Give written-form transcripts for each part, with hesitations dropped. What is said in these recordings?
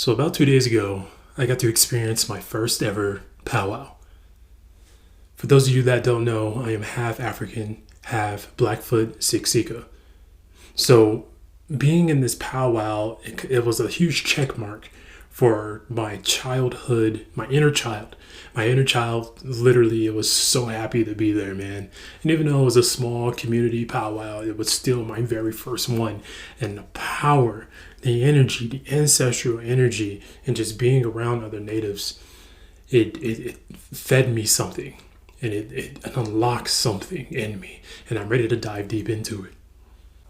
So about 2 days ago, I got to experience my first ever powwow. For those of you that don't know, I am half African, half Blackfoot Siksika. So being in this powwow, it was a huge check mark for my childhood, my inner child. My inner child, literally, it was so happy to be there, man. And even though it was a small community powwow, it was still my very first one. And the power, the energy, the ancestral energy, and just being around other natives, it fed me something. And it unlocked something in me. And I'm ready to dive deep into it.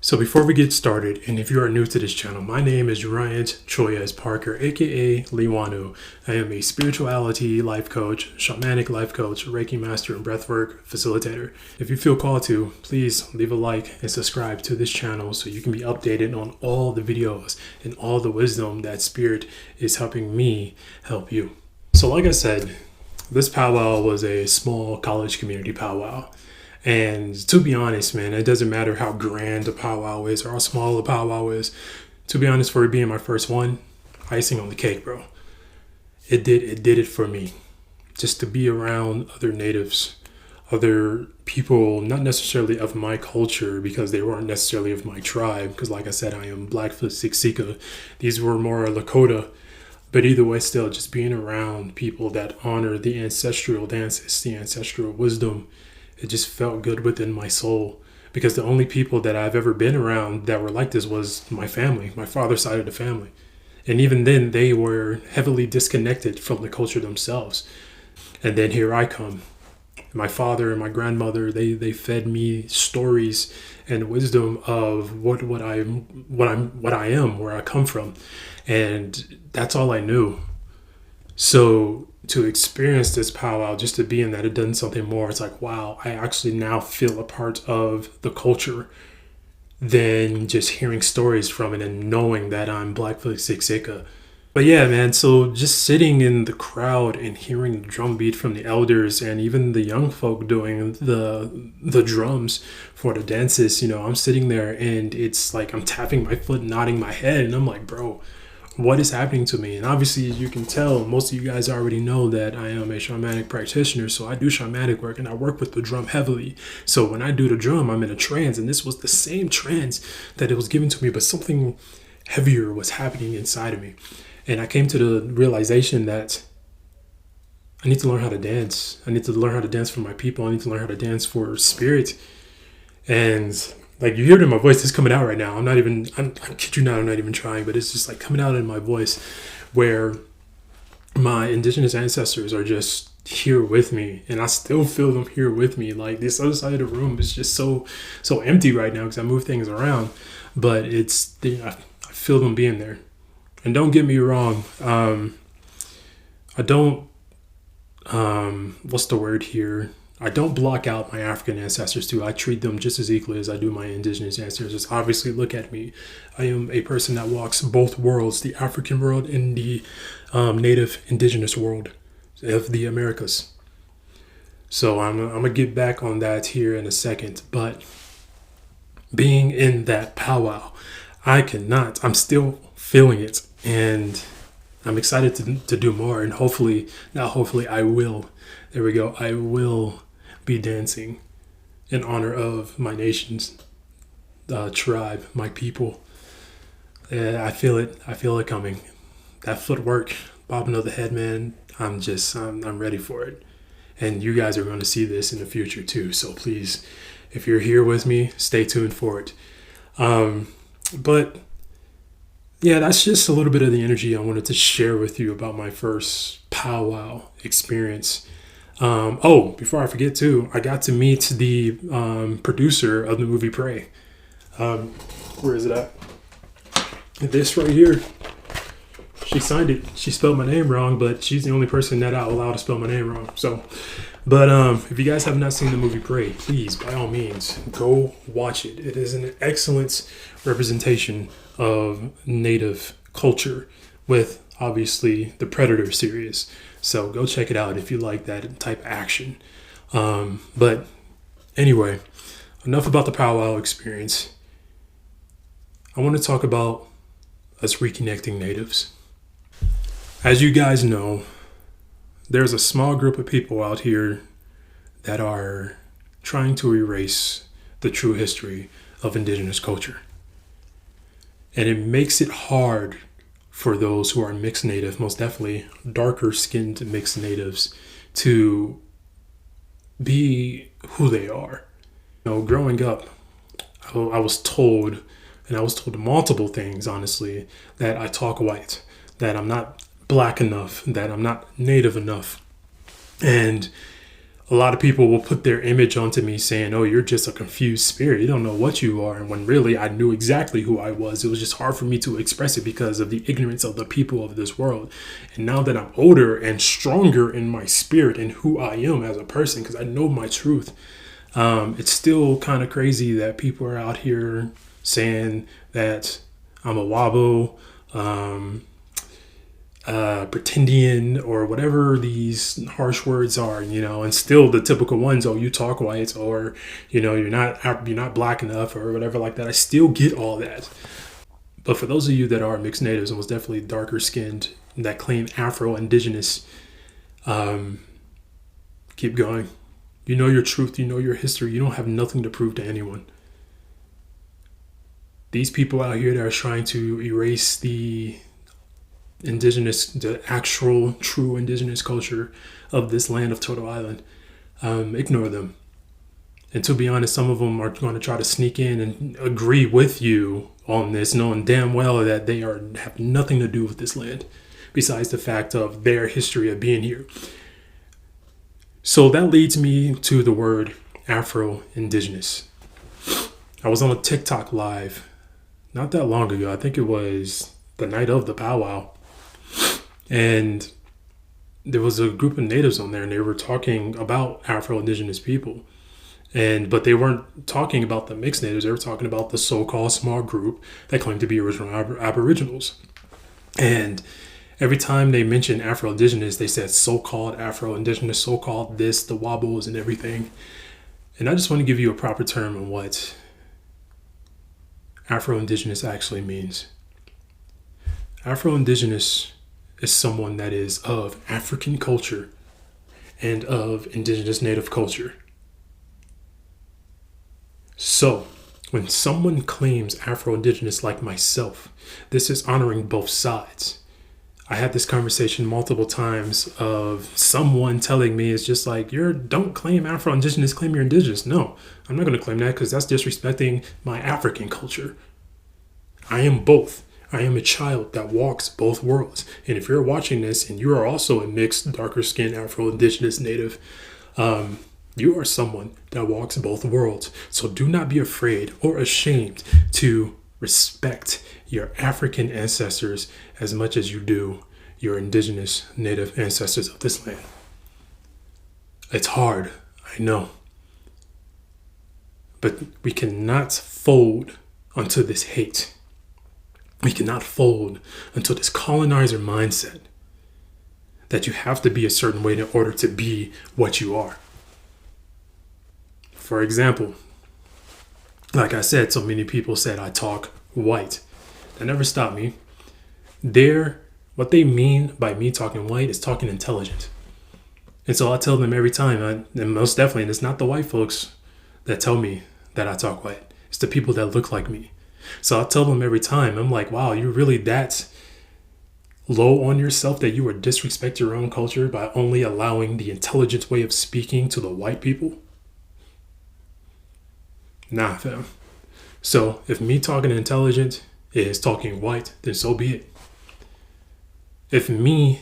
So before we get started, and if you are new to this channel, my name is Ryant Choyes Parker, aka Liwanu. I am a spirituality life coach, shamanic life coach, Reiki master, and breathwork facilitator. If you feel called to, please leave a like and subscribe to this channel so you can be updated on all the videos and all the wisdom that spirit is helping me help you. So like I said, this powwow was a small college community powwow. And to be honest, man, it doesn't matter how grand a powwow is or how small a powwow is. To be honest, for it being my first one, icing on the cake, bro. It did it for me. Just to be around other natives, other people, not necessarily of my culture because they weren't necessarily of my tribe. Because like I said, I am Blackfoot Siksika. These were more Lakota. But either way, still, just being around people that honor the ancestral dances, the ancestral wisdom, it just felt good within my soul, because the only people that I've ever been around that were like this was my family, my father's side of the family. And even then, they were heavily disconnected from the culture themselves. And then here I come. My father and my grandmother, they fed me stories and wisdom of what I am, where I come from. And that's all I knew. So to experience this powwow, just to be in that, it done something more. It's like, wow, I actually now feel a part of the culture than just hearing stories from it and knowing that I'm Blackfoot Siksika. But yeah, man, so just sitting in the crowd and hearing the drum beat from the elders and even the young folk doing the drums for the dances, I'm sitting there and it's like I'm tapping my foot, nodding my head, and I'm like, bro, what is happening to me? And obviously, you can tell, most of you guys already know that I am a shamanic practitioner. So I do shamanic work and I work with the drum heavily. So when I do the drum, I'm in a trance, and this was the same trance that it was given to me, but something heavier was happening inside of me. And I came to the realization that I need to learn how to dance. I need to learn how to dance for my people. I need to learn how to dance for spirit. And like, you hear it in my voice, it's coming out right now. I kid you not, I'm not even trying, but it's just like coming out in my voice, where my indigenous ancestors are just here with me, and I still feel them here with me. Like, this other side of the room is just so empty right now because I move things around, but I feel them being there. And don't get me wrong, I don't, what's the word here? I don't block out my African ancestors too. I treat them just as equally as I do my indigenous ancestors. Obviously, look at me. I am a person that walks both worlds, the African world and the native indigenous world of the Americas. So I'm going to get back on that here in a second. But being in that powwow, I'm still feeling it. And I'm excited to do more. And I will. There we go. I will be dancing in honor of my nation's tribe, my people. I feel it. I feel it coming. That footwork, bobbing of the head, man. I'm ready for it. And you guys are going to see this in the future too. So please, if you're here with me, stay tuned for it. But yeah, that's just a little bit of the energy I wanted to share with you about my first powwow experience. Before I forget too, I got to meet the producer of the movie Prey. Where is it at? This right here. She signed it. She spelled my name wrong, but she's the only person that I'll allow to spell my name wrong. So, but if you guys have not seen the movie Prey, please, by all means, go watch it. It is an excellent representation of native culture with, obviously, the Predator series. So go check it out if you like that type of action. But anyway, enough about the powwow experience. I want to talk about us reconnecting natives. As you guys know, there's a small group of people out here that are trying to erase the true history of indigenous culture. And it makes it hard for those who are mixed native, most definitely darker skinned mixed natives, to be who they are. Growing up, I was told, and I was told multiple things, honestly, that I talk white, that I'm not black enough, that I'm not native enough. And a lot of people will put their image onto me saying, oh, you're just a confused spirit. You don't know what you are. And when really I knew exactly who I was, it was just hard for me to express it because of the ignorance of the people of this world. And now that I'm older and stronger in my spirit and who I am as a person, because I know my truth, it's still kind of crazy that people are out here saying that I'm a wabo, pretendian, or whatever these harsh words are, and still the typical ones, oh, you talk white, or you're not black enough, or whatever like that. I still get all that. But for those of you that are mixed natives and was definitely darker skinned, that claim Afro-Indigenous, keep going. You know your truth, you know your history. You don't have nothing to prove to anyone. These people out here that are trying to erase the actual true indigenous culture of this land of Turtle Island, ignore them. And to be honest, some of them are going to try to sneak in and agree with you on this, knowing damn well that they have nothing to do with this land besides the fact of their history of being here. So that leads me to the word Afro-Indigenous. I was on a TikTok live not that long ago. I think it was the night of the Powwow. And there was a group of natives on there, and they were talking about Afro-Indigenous people. But they weren't talking about the mixed natives. They were talking about the so-called small group that claimed to be original Aboriginals. And every time they mentioned Afro-Indigenous, they said so-called Afro-Indigenous, so-called this, the wobbles and everything. And I just want to give you a proper term on what Afro-Indigenous actually means. Afro-Indigenous is someone that is of African culture and of indigenous native culture. So, when someone claims Afro-Indigenous like myself, this is honoring both sides. I had this conversation multiple times of someone telling me it's just like, don't claim Afro-Indigenous, claim you're indigenous. No, I'm not going to claim that because that's disrespecting my African culture. I am both. I am a child that walks both worlds. And if you're watching this and you are also a mixed, darker skinned Afro-Indigenous native, you are someone that walks both worlds. So do not be afraid or ashamed to respect your African ancestors as much as you do your indigenous native ancestors of this land. It's hard, I know. But we cannot fold onto this hate. We cannot fold into this colonizer mindset that you have to be a certain way in order to be what you are. For example, like I said, so many people said I talk white. That never stopped me. What they mean by me talking white is talking intelligent. And so I tell them every time, and most definitely, and it's not the white folks that tell me that I talk white. It's the people that look like me. So I tell them every time, I'm like, wow, you're really that low on yourself that you would disrespect your own culture by only allowing the intelligent way of speaking to the white people? Nah, fam. So if me talking intelligent is talking white, then so be it. If me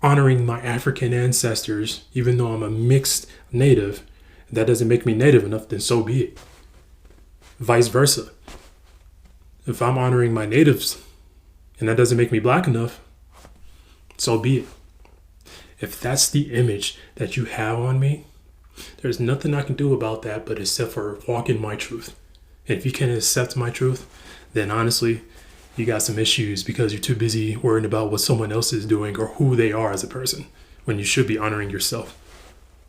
honoring my African ancestors, even though I'm a mixed native, that doesn't make me native enough, then so be it. Vice versa. If I'm honoring my natives and that doesn't make me black enough, so be it. If that's the image that you have on me, there's nothing I can do about that but except for walk in my truth. And if you can't accept my truth, then honestly, you got some issues because you're too busy worrying about what someone else is doing or who they are as a person when you should be honoring yourself,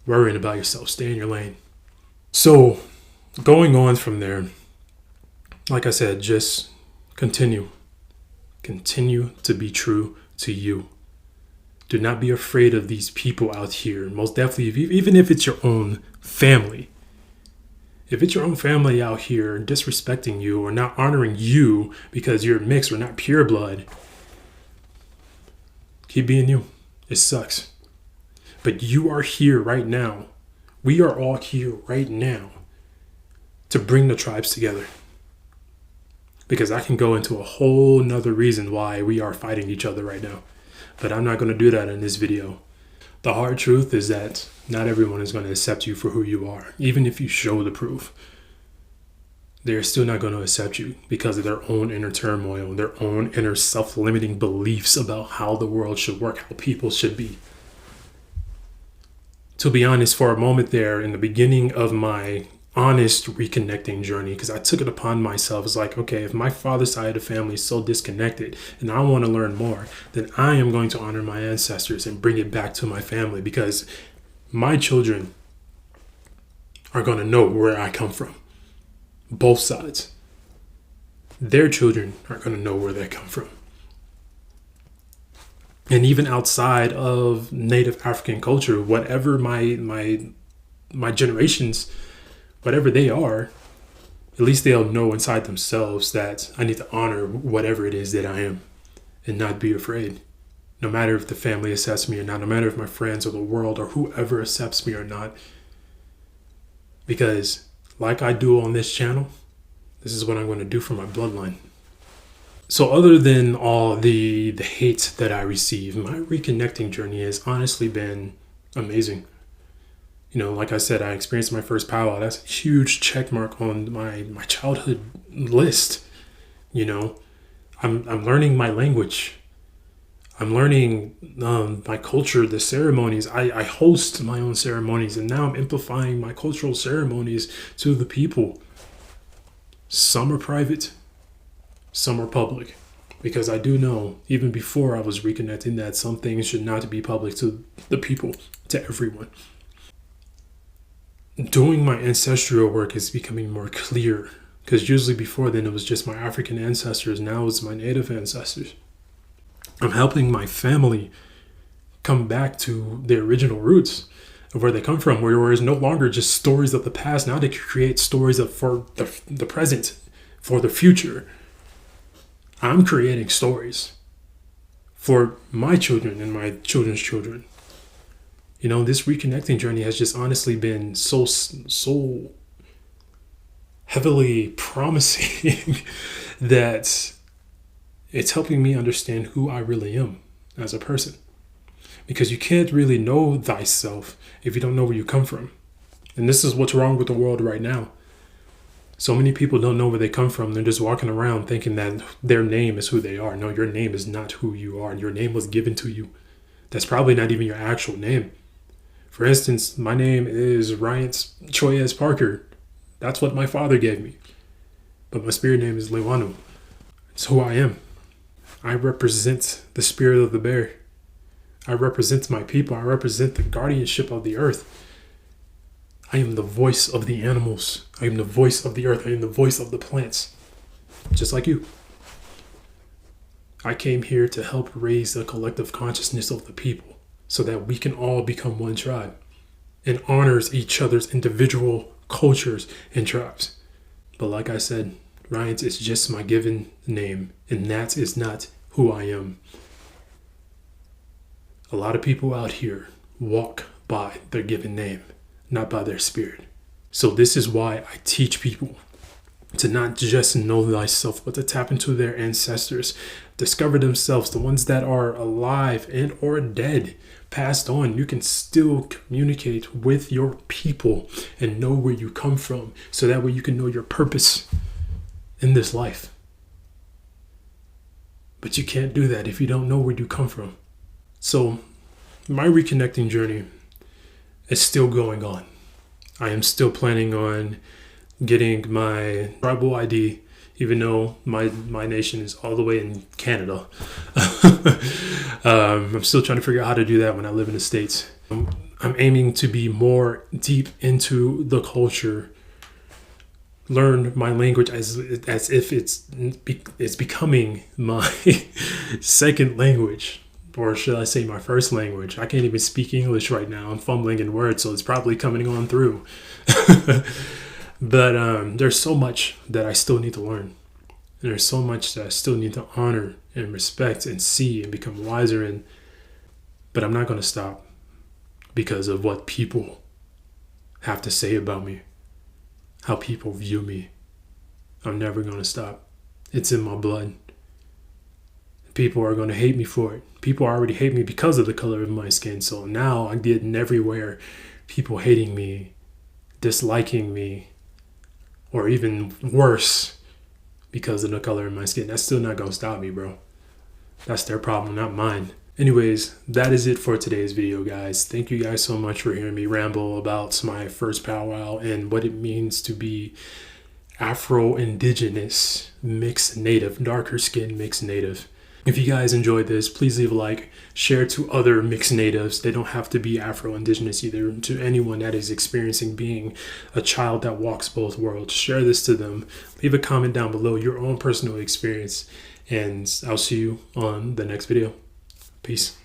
worrying about yourself, stay in your lane. So going on from there, like I said, just continue to be true to you. Do not be afraid of these people out here. Most definitely, even if it's your own family. If it's your own family out here disrespecting you or not honoring you because you're mixed or not pure blood, keep being you. It sucks. But you are here right now. We are all here right now to bring the tribes together. Because I can go into a whole nother reason why we are fighting each other right now. But I'm not going to do that in this video. The hard truth is that not everyone is going to accept you for who you are. Even if you show the proof, they're still not going to accept you because of their own inner turmoil, their own inner self-limiting beliefs about how the world should work, how people should be. To be honest, for a moment there in the beginning of my honest reconnecting journey, because I took it upon myself, it's like, okay, if my father's side of the family is so disconnected and I want to learn more, then I am going to honor my ancestors and bring it back to my family, because my children are going to know where I come from. Both sides. Their children are going to know where they come from. And even outside of Native African culture, whatever my generations, whatever they are, at least they'll know inside themselves that I need to honor whatever it is that I am and not be afraid. No matter if the family accepts me or not, no matter if my friends or the world or whoever accepts me or not. Because like I do on this channel, this is what I'm going to do for my bloodline. So other than all the hate that I receive, my reconnecting journey has honestly been amazing. You know, like I said, I experienced my first powwow. That's a huge check mark on my childhood list. You know, I'm learning my language. I'm learning my culture, the ceremonies. I host my own ceremonies, and now I'm amplifying my cultural ceremonies to the people. Some are private, some are public. Because I do know, even before I was reconnecting, that some things should not be public to the people, to everyone. Doing my ancestral work is becoming more clear, because usually before then it was just my African ancestors. Now it's my Native ancestors. I'm helping my family come back to their original roots of where they come from, where it's no longer just stories of the past. Now they can create stories for the present, for the future. I'm creating stories for my children and my children's children. You know, this reconnecting journey has just honestly been so heavily promising that it's helping me understand who I really am as a person. Because you can't really know thyself if you don't know where you come from. And this is what's wrong with the world right now. So many people don't know where they come from. They're just walking around thinking that their name is who they are. No, your name is not who you are. Your name was given to you. That's probably not even your actual name. For instance, my name is Ryan Choyez Parker. That's what my father gave me. But my spirit name is Lewanu. It's who I am. I represent the spirit of the bear. I represent my people. I represent the guardianship of the earth. I am the voice of the animals. I am the voice of the earth. I am the voice of the plants. Just like you. I came here to help raise the collective consciousness of the people so that we can all become one tribe and honors each other's individual cultures and tribes. But like I said, Ryan is just my given name, and that is not who I am. A lot of people out here walk by their given name, not by their spirit. So this is why I teach people to not just know thyself, but to tap into their ancestors, discover themselves, the ones that are alive and or dead, passed on. You can still communicate with your people and know where you come from, so that way you can know your purpose in this life. But you can't do that if you don't know where you come from. So my reconnecting journey is still going on. I am still planning on getting my tribal ID, even though my nation is all the way in Canada. I'm still trying to figure out how to do that when I live in the States. I'm aiming to be more deep into the culture, learn my language as if it's becoming my second language. or should I say my first language. I can't even speak English right now. I'm fumbling in words, so it's probably coming on through. But there's so much that I still need to learn. And there's so much that I still need to honor and respect and see and become wiser in. But I'm not going to stop because of what people have to say about me, how people view me. I'm never going to stop. It's in my blood. People are going to hate me for it. People already hate me because of the color of my skin. So now I'm getting everywhere people hating me, disliking me, or even worse because of the color of my skin. That's still not going to stop me, bro. That's their problem, not mine. Anyways, that is it for today's video, guys. Thank you guys so much for hearing me ramble about my first powwow and what it means to be Afro-Indigenous, mixed native, darker skin mixed native. If you guys enjoyed this, please leave a like, share to other mixed natives. They don't have to be Afro-Indigenous either. To anyone that is experiencing being a child that walks both worlds, share this to them. Leave a comment down below your own personal experience, and I'll see you on the next video. Peace.